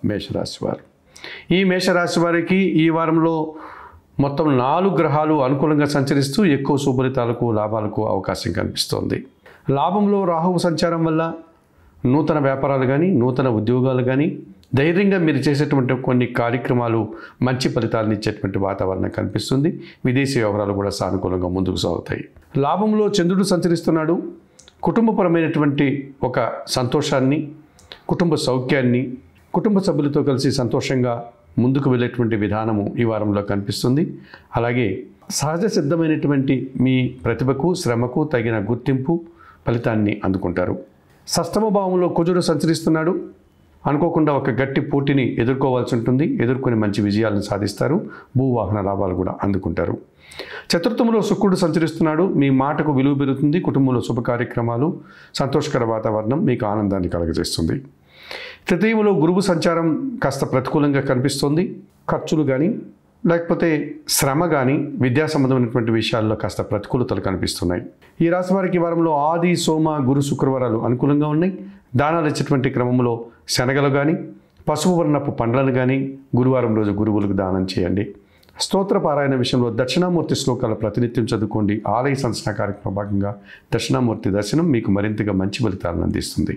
మేషరాశి వారు. ఈ మేషరాశి వారికి ఈ వారంలో మొత్తం 4 గ్రహాలు అనుకూలంగా సంచరిస్తూ ఎక్కువ శుభలితాలకు లాభాలకు అవకాశం కనిపిస్తోంది. లాభంలో రాహువు సంచారం వల్ల నూతన వ్యాపారాలు కానీ నూతన ఉద్యోగాలు కానీ ధైర్యంగా మీరు చేసేటువంటి కొన్ని కార్యక్రమాలు మంచి ఫలితాలను ఇచ్చేటువంటి వాతావరణం కనిపిస్తుంది. విదేశీ వ్యవహారాలు కూడా సానుకూలంగా ముందుకు సాగుతాయి. లాభంలో చంద్రుడు సంచరిస్తున్నాడు. కుటుంబపరమైనటువంటి ఒక సంతోషాన్ని, కుటుంబ సౌఖ్యాన్ని, కుటుంబ సభ్యులతో కలిసి సంతోషంగా ముందుకు వెళ్ళేటువంటి విధానము ఈ వారంలో కనిపిస్తుంది. అలాగే సహజ సిద్ధమైనటువంటి మీ ప్రతిభకు, శ్రమకు తగిన గుర్తింపు, ఫలితాన్ని అందుకుంటారు. షష్టమ భావంలో కుజుడు సంచరిస్తున్నాడు. అనుకోకుండా ఒక గట్టి పోటీని ఎదుర్కోవాల్సి ఉంటుంది. ఎదుర్కొని మంచి విజయాలను సాధిస్తారు. భూవాహన లాభాలు కూడా అందుకుంటారు. చతుర్థంలో శుక్రుడు సంచరిస్తున్నాడు. మీ మాటకు విలువ పెరుగుతుంది. కుటుంబంలో శుభ కార్యక్రమాలు, సంతోషకర వాతావరణం మీకు ఆనందాన్ని కలుగజేస్తుంది. తృతీయంలో గురువు సంచారం కాస్త ప్రతికూలంగా కనిపిస్తుంది. ఖర్చులు కానీ లేకపోతే శ్రమ కానీ విద్యా సంబంధమైనటువంటి విషయాల్లో కాస్త ప్రతికూలతలు కనిపిస్తున్నాయి. ఈ రాశి వారికి వారంలో ఆది, సోమ, గురు, శుక్రవారాలు అనుకూలంగా ఉన్నాయి. దానాలు ఇచ్చేటువంటి క్రమంలో శనగలు కానీ పసుపు వర్ణపు పండ్లను కానీ గురువారం రోజు గురువులకు దానం చేయండి. స్తోత్ర పారాయణ విషయంలో దక్షిణామూర్తి శ్లోకాల ప్రతినిత్యం చదువుకోండి. ఆలయ సందర్శన కార్యక్రమ భాగంగా దక్షిణామూర్తి దర్శనం మీకు మరింతగా మంచి ఫలితాలను అందిస్తుంది.